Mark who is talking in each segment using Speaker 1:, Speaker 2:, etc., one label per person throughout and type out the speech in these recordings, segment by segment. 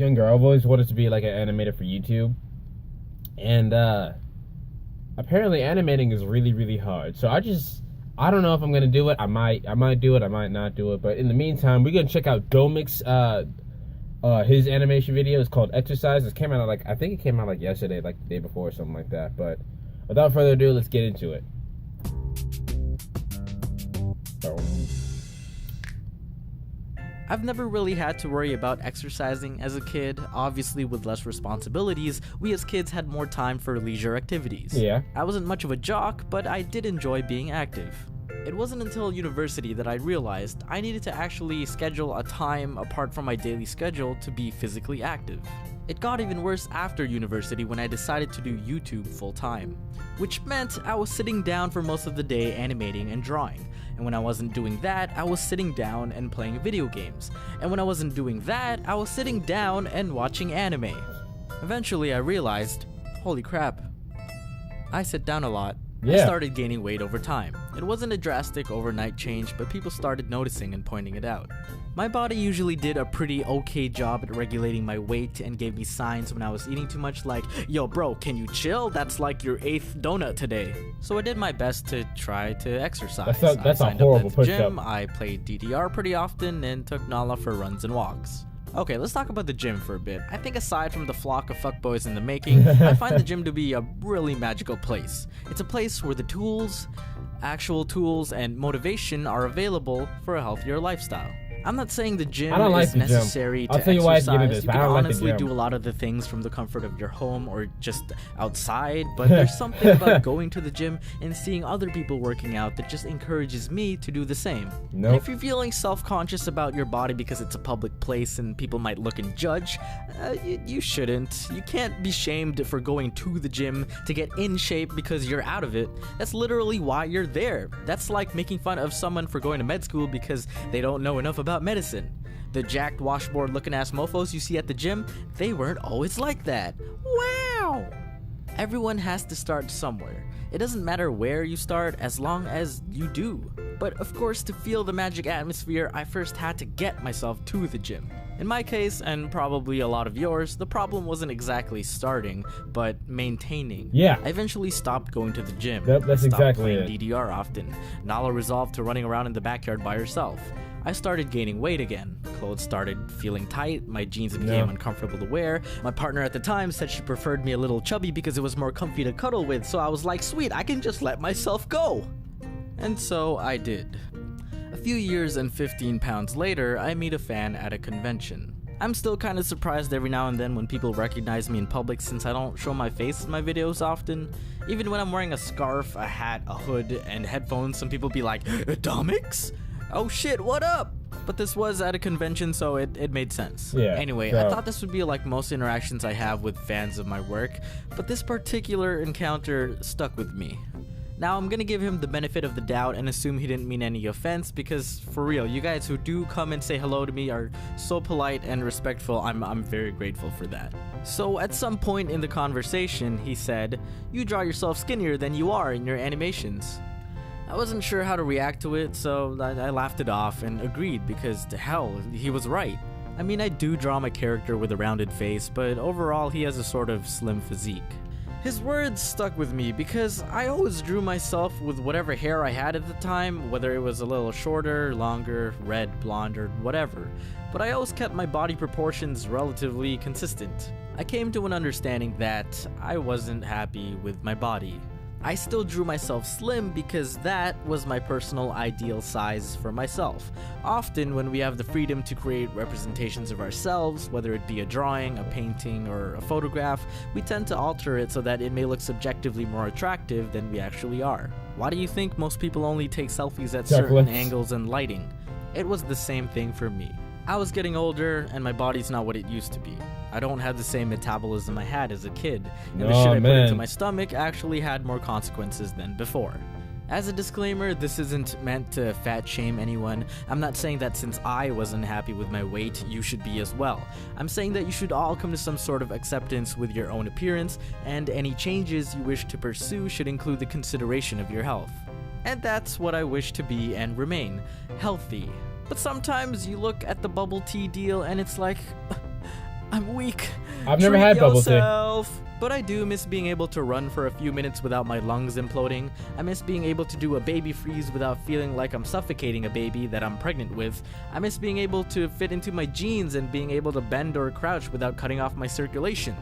Speaker 1: younger, I've always wanted to be like an animator for YouTube. And apparently animating is really, really hard. So I don't know if I'm gonna do it. I might do it, I might not do it. But in the meantime, we're gonna check out Domics. His animation video is called Exercise. It came out like, I think it came out like yesterday, like the day before or something like that. But without further ado, let's get into it.
Speaker 2: I've never really had to worry about exercising as a kid. Obviously, with less responsibilities, we as kids had more time for leisure activities.
Speaker 1: Yeah.
Speaker 2: I wasn't much of a jock, but I did enjoy being active. It wasn't until university that I realized I needed to actually schedule a time apart from my daily schedule to be physically active. It got even worse after university when I decided to do YouTube full time, which meant I was sitting down for most of the day animating and drawing. And when I wasn't doing that, I was sitting down and playing video games. And when I wasn't doing that, I was sitting down and watching anime. Eventually I realized, holy crap, I sit down a lot. I started gaining weight over time. It wasn't a drastic overnight change, but people started noticing and pointing it out. My body usually did a pretty okay job at regulating my weight and gave me signs when I was eating too much, like, yo bro, can you chill? That's like your 8th donut today. So I did my best to try to exercise.
Speaker 1: That's a horrible push-up.
Speaker 2: I played DDR pretty often and took Nala for runs and walks. Okay, let's talk about the gym for a bit. I think aside from the flock of fuckboys in the making, I find the gym to be a really magical place. It's a place where the tools, actual tools, and motivation are available for a healthier lifestyle. I'm not saying the gym is necessary to exercise. You can honestly do a lot of the things from the comfort of your home or just outside, but there's something about going to the gym and seeing other people working out that just encourages me to do the same. And if you're feeling self-conscious about your body because it's a public place and people might look and judge, you shouldn't. You can't be shamed for going to the gym to get in shape because you're out of it. That's literally why you're there. That's like making fun of someone for going to med school because they don't know enough about medicine. The jacked washboard looking ass mofos you see at the gym, they weren't always like that. Wow! Everyone has to start somewhere. It doesn't matter where you start as long as you do. But of course, to feel the magic atmosphere, I first had to get myself to the gym. In my case, and probably a lot of yours, the problem wasn't exactly starting, but maintaining.
Speaker 1: Yeah.
Speaker 2: I eventually stopped going to the gym.
Speaker 1: That's exactly
Speaker 2: playing DDR often. Nala resolved to running around in the backyard by herself. I started gaining weight again. Clothes started feeling tight, my jeans became uncomfortable to wear. My partner at the time said she preferred me a little chubby because it was more comfy to cuddle with, so I was like, sweet, I can just let myself go. And so I did. A few years and 15 pounds later, I meet a fan at a convention. I'm still kind of surprised every now and then when people recognize me in public since I don't show my face in my videos often. Even when I'm wearing a scarf, a hat, a hood, and headphones, some people be like, Domics? Oh shit, what up? But this was at a convention, so it made sense. Anyway, I thought this would be like most interactions I have with fans of my work, but this particular encounter stuck with me. Now, I'm gonna give him the benefit of the doubt and assume he didn't mean any offense because, for real, you guys who do come and say hello to me are so polite and respectful. I'm very grateful for that. So, at some point in the conversation, he said, "You draw yourself skinnier than you are in your animations." I wasn't sure how to react to it, so I laughed it off and agreed because, to hell, he was right. I mean, I do draw my character with a rounded face, but overall he has a sort of slim physique. His words stuck with me because I always drew myself with whatever hair I had at the time, whether it was a little shorter, longer, red, blonde, or whatever, but I always kept my body proportions relatively consistent. I came to an understanding that I wasn't happy with my body. I still drew myself slim because that was my personal ideal size for myself. Often when we have the freedom to create representations of ourselves, whether it be a drawing, a painting, or a photograph, we tend to alter it so that it may look subjectively more attractive than we actually are. Why do you think most people only take selfies at certain angles and lighting? It was the same thing for me. I was getting older and my body's not what it used to be. I don't have the same metabolism I had as a kid, and the shit I put into my stomach actually had more consequences than before. As a disclaimer, this isn't meant to fat shame anyone. I'm not saying that since I wasn't happy with my weight, you should be as well. I'm saying that you should all come to some sort of acceptance with your own appearance, and any changes you wish to pursue should include the consideration of your health. And that's what I wish to be and remain, healthy. But sometimes you look at the bubble tea deal and it's like, I'm weak.
Speaker 1: I've never
Speaker 2: Treat
Speaker 1: had bubble tea.
Speaker 2: yourself. But I do miss being able to run for a few minutes without my lungs imploding. I miss being able to do a baby freeze without feeling like I'm suffocating a baby that I'm pregnant with. I miss being able to fit into my jeans and being able to bend or crouch without cutting off my circulation.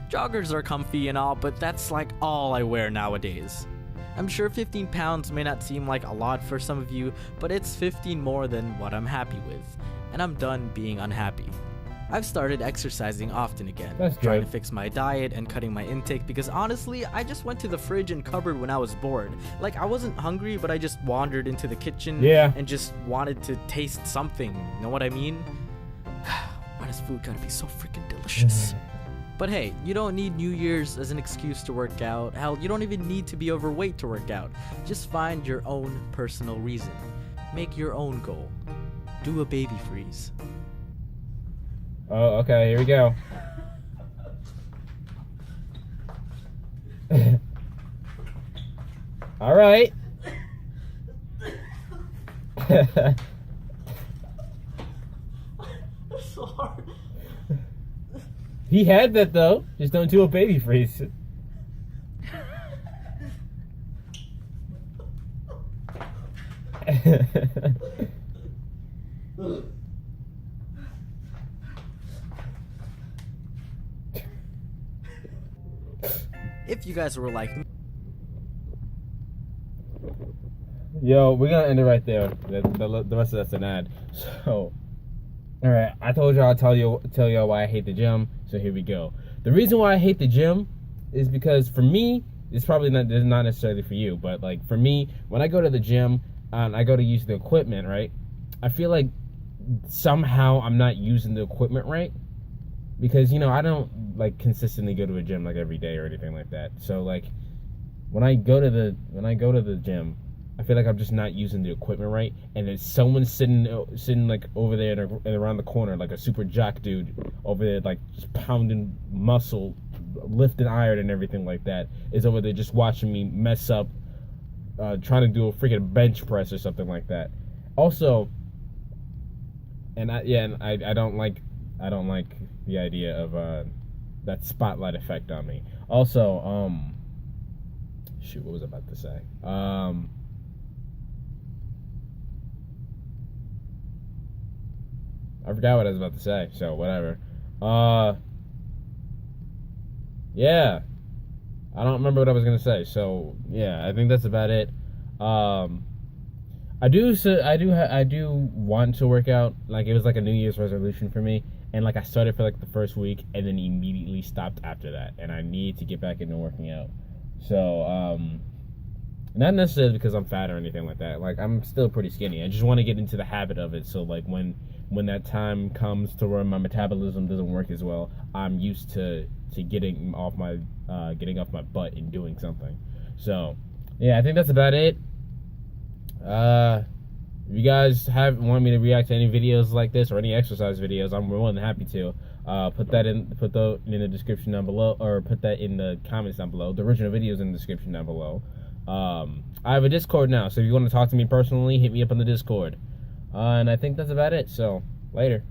Speaker 2: Joggers are comfy and all, but that's like all I wear nowadays. I'm sure 15 pounds may not seem like a lot for some of you, but it's 15 more than what I'm happy with. And I'm done being unhappy. I've started exercising often again, trying to fix my diet and cutting my intake because honestly, I just went to the fridge and cupboard when I was bored. Like, I wasn't hungry, but I just wandered into the kitchen and just wanted to taste something. You know what I mean? Why does food gotta be so freaking delicious? But hey, you don't need New Year's as an excuse to work out. Hell, you don't even need to be overweight to work out. Just find your own personal reason. Make your own goal. Do a baby freeze.
Speaker 1: Oh, okay, here we go. All right.
Speaker 2: So hard.
Speaker 1: He had that though. Just don't do a baby freeze.
Speaker 2: If you guys were like me.
Speaker 1: Yo, we're gonna end it right there. The rest of that's an ad. So, all right, I told y'all I'll tell y'all why I hate the gym. So here we go. The reason why I hate the gym is because for me, it's probably not necessarily for you, but like for me, when I go to the gym and I go to use the equipment, right? I feel like somehow I'm not using the equipment right. Because, you know, I don't, like, consistently go to a gym, like, every day or anything like that. So, like, when I go to the gym, I feel like I'm just not using the equipment right. And there's someone sitting like, over there and around the corner, like a super jock dude over there, like, just pounding muscle, lifting iron and everything like that, is over there just watching me mess up, trying to do a freaking bench press or something like that. Also, I don't like the idea of that spotlight effect on me. Also, shoot, what was I about to say? I forgot what I was about to say, so whatever. Yeah, I don't remember what I was gonna say, so yeah, I think that's about it. I do want to work out. Like, it was like a New Year's resolution for me. And like I started for like the first week and then immediately stopped after that. And I need to get back into working out. So, not necessarily because I'm fat or anything like that. Like, I'm still pretty skinny. I just want to get into the habit of it. So like when that time comes to where my metabolism doesn't work as well, I'm used to getting off my butt and doing something. So yeah, I think that's about it. If you guys want me to react to any videos like this or any exercise videos, I'm more than happy to. Put that in the description down below, or put that in the comments down below. The original videos in the description down below. I have a Discord now, so if you want to talk to me personally, hit me up on the Discord. And I think that's about it. So later.